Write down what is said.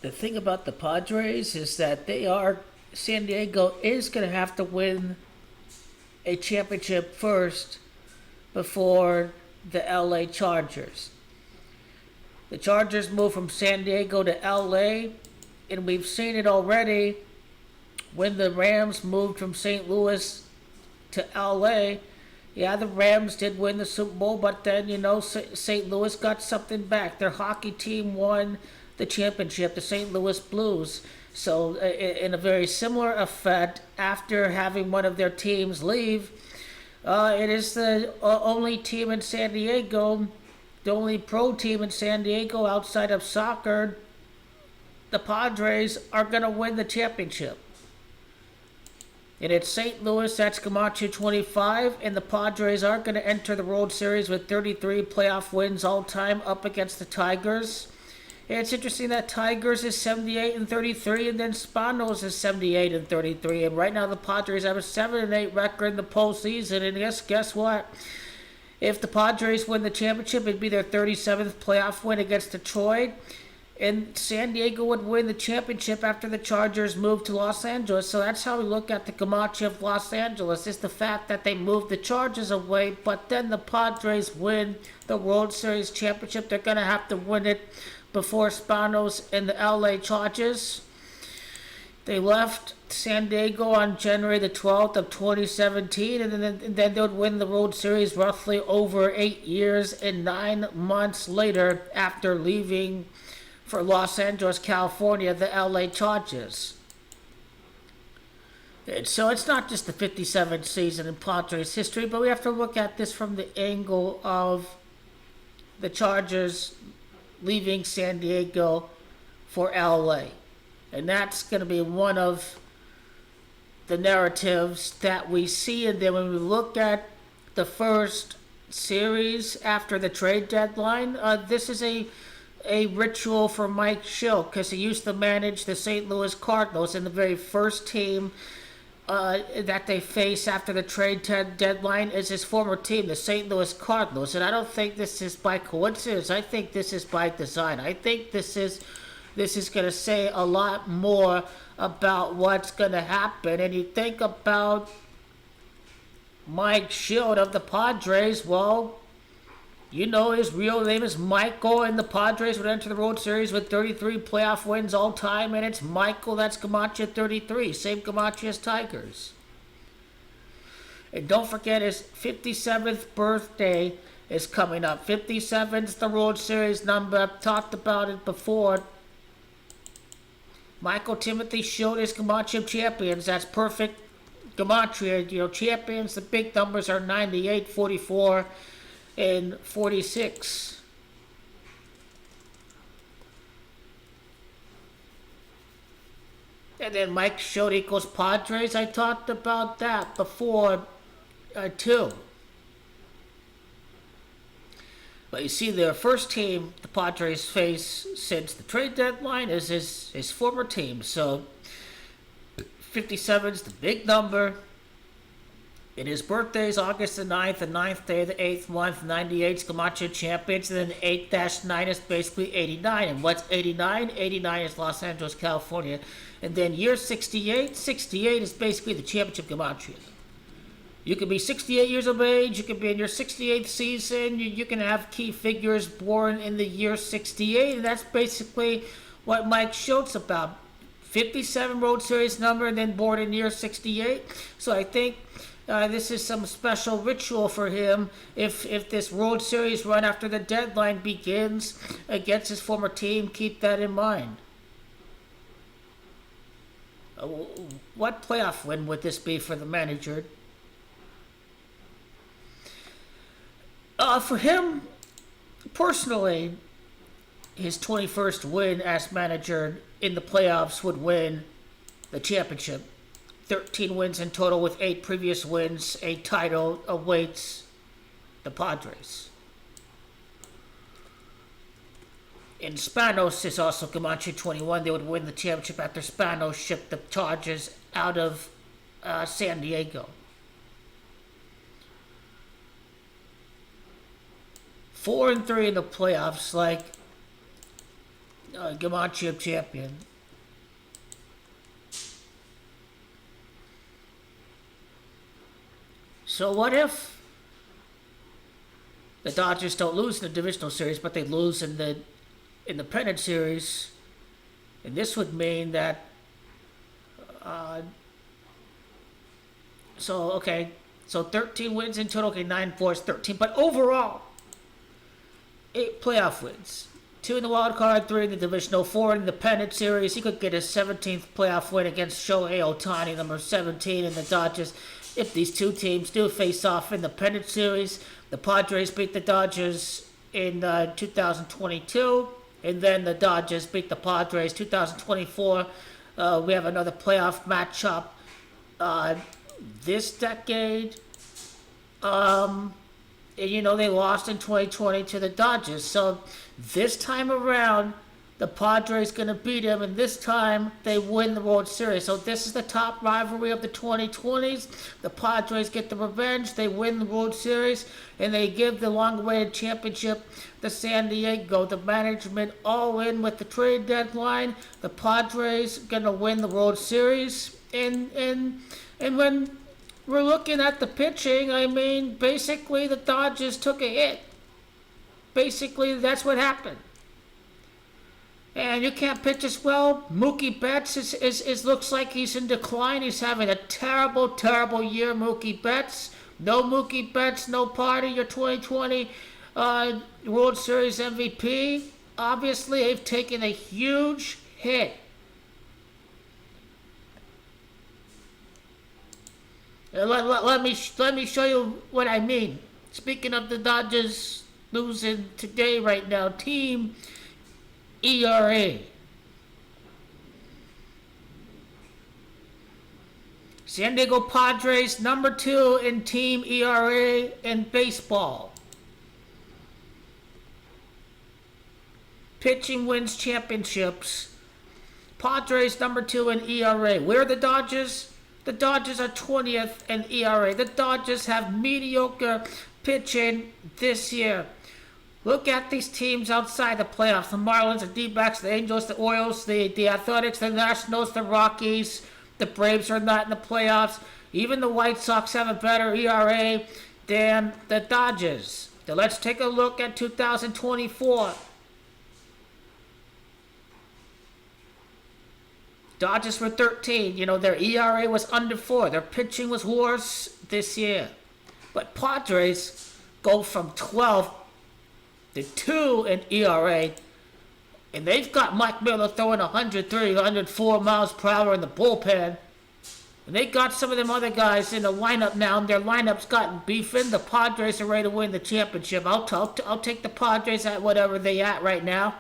The thing about the Padres is that San Diego is going to have to win a championship first before the LA Chargers. The Chargers moved from San Diego to LA, and we've seen it already when the Rams moved from St. Louis to LA. Yeah, the Rams did win the Super Bowl, but then, St. Louis got something back. Their hockey team won the championship, the St. Louis Blues. So, in a very similar effect, after having one of their teams leave, it is the only team in San Diego, the only pro team in San Diego outside of soccer. The Padres are going to win the championship. And it's St. Louis, that's Camacho 25, and the Padres are going to enter the World Series with 33 playoff wins all time up against the Tigers. And it's interesting that Tigers is 78 and 33, and then Spanos is 78 and 33. And right now the Padres have a 7-8 record in the postseason. And guess what? If the Padres win the championship, it'd be their 37th playoff win against Detroit. And San Diego would win the championship after the Chargers moved to Los Angeles. So that's how we look at the Camacho of Los Angeles, is the fact that they moved the Chargers away, but then the Padres win the World Series championship. They're going to have to win it before Spanos and the LA Chargers. They left San Diego on January the 12th of 2017, and then they would win the World Series roughly over 8 years and 9 months later after leaving for Los Angeles, California, the LA Chargers. And so it's not just the 57th season in Padres history, but we have to look at this from the angle of the Chargers leaving San Diego for LA. And that's going to be one of the narratives that we see. And then when we look at the first series after the trade deadline, this is a ritual for Mike Shildt, because he used to manage the St. Louis Cardinals, in the very first team that they face after the trade deadline is his former team, the St. Louis Cardinals. And I don't think this is by coincidence. I think this is by design. I think this is going to say a lot more about what's going to happen. And you think about Mike Schild of the Padres, well, his real name is Michael, and the Padres would enter the World Series with 33 playoff wins all time, and it's Michael, that's Camacho 33, same Camacho as Tigers. And don't forget, his 57th birthday is coming up. 57's the World Series number. I've talked about it before. Michael Timothy Schilt is Camacho champions. That's perfect Camacho. Champions, the big numbers are 98, 44, and 46. And then Mike Shildt equals Padres. I talked about that before, too. But you see, their first team the Padres face since the trade deadline is his former team. So 57 is the big number. And his birthday is August the 9th, the 9th day of the 8th month, 98's Camacho champions, and then 8-9 is basically 89. And what's 89? 89 is Los Angeles, California. And then year 68, 68 is basically the championship Camacho. You can be 68 years of age, you can be in your 68th season, you can have key figures born in the year 68, and that's basically what Mike Shilt's about. 57 World Series number, and then born in year 68. So I think this is some special ritual for him if this World Series run after the deadline begins against his former team. Keep that in mind. What playoff win would this be for the manager? For him, personally, his 21st win as manager in the playoffs would win the championship. 13 wins in total with 8 previous wins. A title awaits the Padres. And Spanos is also Camacho 21. They would win the championship after Spanos shipped the Chargers out of San Diego. 4-3 in the playoffs, like Come on, champion. So what if the Dodgers don't lose in the divisional series, but they lose in the pennant series? And this would mean that. Uh, so 13 wins in total. Okay, 9-4 is 13, but overall, 8 playoff wins. 2 in the wild card, 3 in the divisional, 4 in the pennant series. He could get his 17th playoff win against Shohei Ohtani, number 17, in the Dodgers. If these two teams do face off in the pennant series, the Padres beat the Dodgers in 2022, and then the Dodgers beat the Padres 2024. We have another playoff matchup this decade. And, they lost in 2020 to the Dodgers. So this time around, the Padres going to beat them, and this time they win the World Series. So this is the top rivalry of the 2020s. The Padres get the revenge. They win the World Series, and they give the long-awaited championship to San Diego. The management all in with the trade deadline. The Padres going to win the World Series. And when we're looking at the pitching, I mean, basically the Dodgers took a hit. Basically, that's what happened. And you can't pitch as well. Mookie Betts is looks like he's in decline. He's having a terrible, terrible year, Mookie Betts. No Mookie Betts, no party. Your 2020 World Series MVP. Obviously, they've taken a huge hit. Let me show you what I mean. Speaking of the Dodgers losing today right now, team ERA. San Diego Padres, number 2 in team ERA in baseball. Pitching wins championships. Padres, number 2 in ERA. Where are the Dodgers? The Dodgers are 20th in ERA. The Dodgers have mediocre pitching this year. Look at these teams outside the playoffs. The Marlins, the D-backs, the Angels, the Orioles, the Athletics, the Nationals, the Rockies. The Braves are not in the playoffs. Even the White Sox have a better ERA than the Dodgers. So let's take a look at 2024. Dodgers were 13. Their ERA was under 4. Their pitching was worse this year. But Padres go from 12 to 2 in ERA. And they've got Mike Miller throwing 103, 104 miles per hour in the bullpen. And they got some of them other guys in the lineup now, and their lineup's gotten beefing. The Padres are ready to win the championship. I'll take the Padres at whatever they at right now.